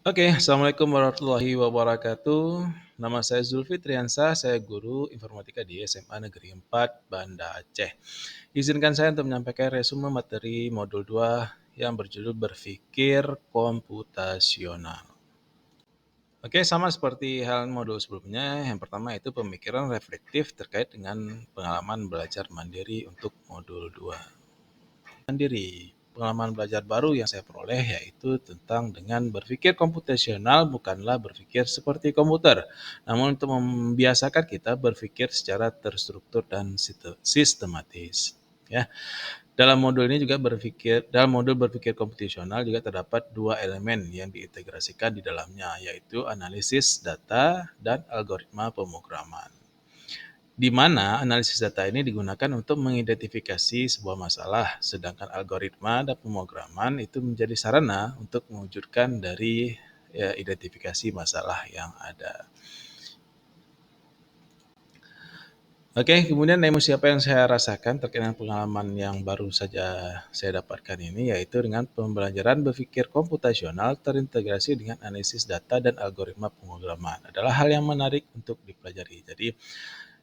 Oke, Assalamualaikum warahmatullahi wabarakatuh. Nama saya Zulfi Triansah, saya guru informatika di SMA Negeri 4 Banda Aceh. Izinkan saya untuk menyampaikan resume materi modul 2 yang berjudul Berpikir Komputasional. Oke, sama seperti hal modul sebelumnya, yang pertama itu pemikiran reflektif terkait dengan pengalaman belajar mandiri untuk modul 2. Mandiri. Pengalaman belajar baru yang saya peroleh yaitu tentang dengan berpikir komputasional bukanlah berpikir seperti komputer, namun untuk membiasakan kita berpikir secara terstruktur dan sistematis. Ya, dalam modul berpikir komputasional juga terdapat dua elemen yang diintegrasikan di dalamnya, yaitu analisis data dan algoritma pemrograman, di mana analisis data ini digunakan untuk mengidentifikasi sebuah masalah, sedangkan algoritma dan pemrograman itu menjadi sarana untuk mewujudkan dari identifikasi masalah yang ada. Oke, kemudian emosi apa yang saya rasakan terkait dengan pengalaman yang baru saja saya dapatkan ini, yaitu dengan pembelajaran berpikir komputasional terintegrasi dengan analisis data dan algoritma pemrograman. Adalah hal yang menarik untuk dipelajari. Jadi,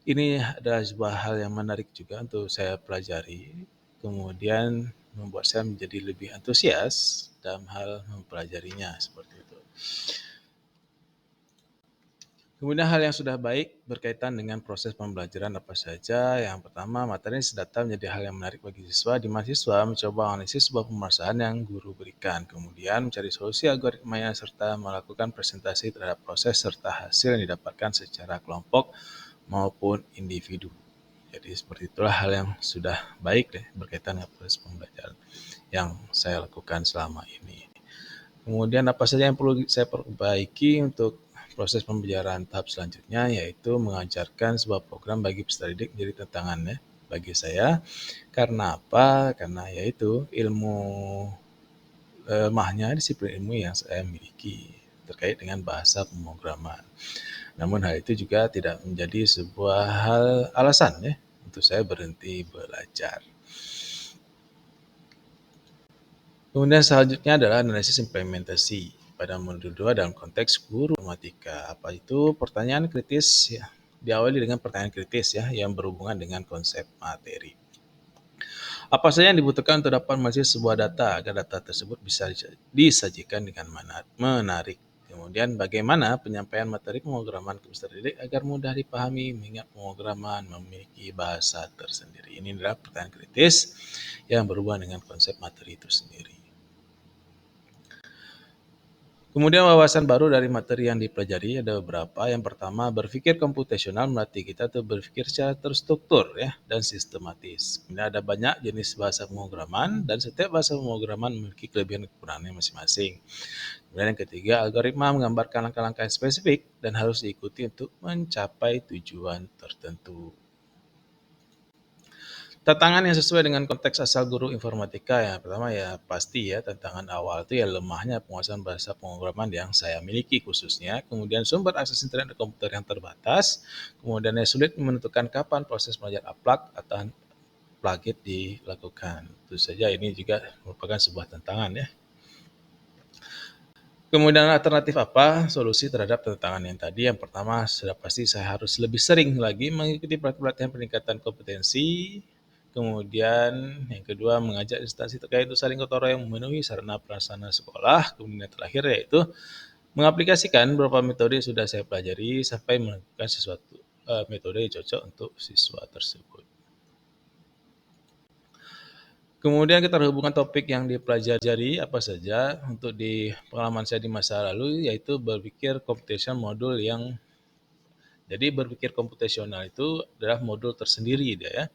ini adalah sebuah hal yang menarik juga untuk saya pelajari, kemudian membuat saya menjadi lebih antusias dalam hal mempelajarinya seperti itu. Kemudian hal yang sudah baik berkaitan dengan proses pembelajaran apa saja. Yang pertama, materi data menjadi hal yang menarik bagi siswa, di mana siswa mencoba menganalisis sebuah permasalahan yang guru berikan, kemudian mencari solusi algoritmanya, serta melakukan presentasi terhadap proses serta hasil yang didapatkan secara kelompok maupun individu. Jadi seperti itulah hal yang sudah baik deh berkaitan dengan proses pembelajaran yang saya lakukan selama ini. Kemudian apa saja yang perlu saya perbaiki untuk proses pembelajaran tahap selanjutnya, yaitu mengajarkan sebuah program bagi peserta didik menjadi tantangan ya bagi saya. Karena apa? Karena yaitu ilmu lemahnya disiplin ilmu yang saya miliki terkait dengan bahasa pemrograman. Namun hal itu juga tidak menjadi sebuah hal alasan ya untuk saya berhenti belajar. Kemudian selanjutnya adalah analisis implementasi pada modul 2 dalam konteks guru informatika. Apa itu? Pertanyaan kritis ya. Diawali dengan pertanyaan kritis ya yang berhubungan dengan konsep materi. Apa saja yang dibutuhkan untuk dapat menganalisis sebuah data agar data tersebut bisa disajikan dengan menarik. Kemudian bagaimana penyampaian materi pemrograman ke peserta didik agar mudah dipahami mengingat pemrograman memiliki bahasa tersendiri. Ini adalah pertanyaan kritis yang berhubungan dengan konsep materi itu sendiri. Kemudian wawasan baru dari materi yang dipelajari ada beberapa. Yang pertama, berpikir komputasional melatih kita untuk berpikir secara terstruktur ya dan sistematis. Kemudian ada banyak jenis bahasa pemrograman dan setiap bahasa pemrograman memiliki kelebihan dan kekurangannya masing-masing. Kemudian yang ketiga, algoritma menggambarkan langkah-langkah yang spesifik dan harus diikuti untuk mencapai tujuan tertentu. Tantangan yang sesuai dengan konteks asal guru informatika yang pertama ya pasti ya tantangan awal itu ya lemahnya penguasaan bahasa pemrograman yang saya miliki khususnya, kemudian sumber akses internet dan komputer yang terbatas, kemudian ya sulit menentukan kapan proses belajar upload atau plugin dilakukan. Tentu saja ini juga merupakan sebuah tantangan ya. Kemudian alternatif apa solusi terhadap tantangan yang tadi? Yang pertama, sudah pasti saya harus lebih sering lagi mengikuti pelatihan peningkatan kompetensi. Kemudian yang kedua, mengajak instansi terkait untuk saling gotong royong memenuhi sarana prasarana sekolah. Kemudian yang terakhir yaitu mengaplikasikan beberapa metode yang sudah saya pelajari sampai menemukan sesuatu metode yang cocok untuk siswa tersebut. Kemudian kita hubungkan topik yang dipelajari apa saja untuk di pengalaman saya di masa lalu, yaitu berpikir computational modul yang jadi berpikir komputasional itu adalah modul tersendiri dia ya.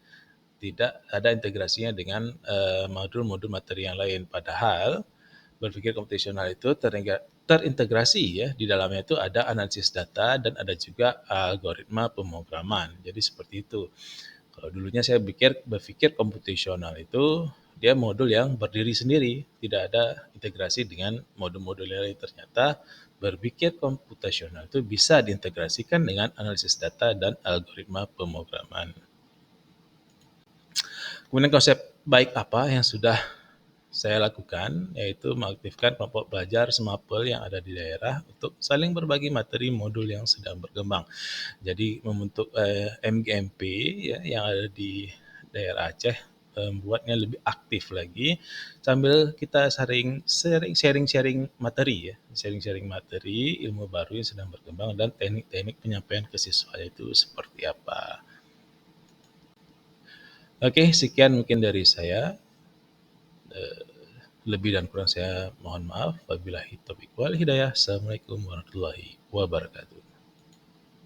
Tidak ada integrasinya dengan modul-modul materi yang lain. Padahal berpikir komputasional itu terintegrasi ya di dalamnya itu ada analisis data dan ada juga algoritma pemrograman. Jadi seperti itu. Kalau dulunya saya berpikir komputasional itu dia modul yang berdiri sendiri, tidak ada integrasi dengan modul-modul lain. Ternyata berpikir komputasional itu bisa diintegrasikan dengan analisis data dan algoritma pemrograman. Kemudian konsep baik apa yang sudah saya lakukan, yaitu mengaktifkan kelompok belajar SMAPEL yang ada di daerah untuk saling berbagi materi modul yang sedang berkembang. Jadi membentuk MGMP ya, yang ada di daerah Aceh, membuatnya lebih aktif lagi sambil kita sharing-sharing materi ya, sharing-sharing materi, ilmu baru yang sedang berkembang dan teknik-teknik penyampaian ke siswa itu seperti apa. Oke, sekian mungkin dari saya. Lebih dan kurang saya mohon maaf. Wabillahi taufiq wal hidayah. Assalamualaikum warahmatullahi wabarakatuh.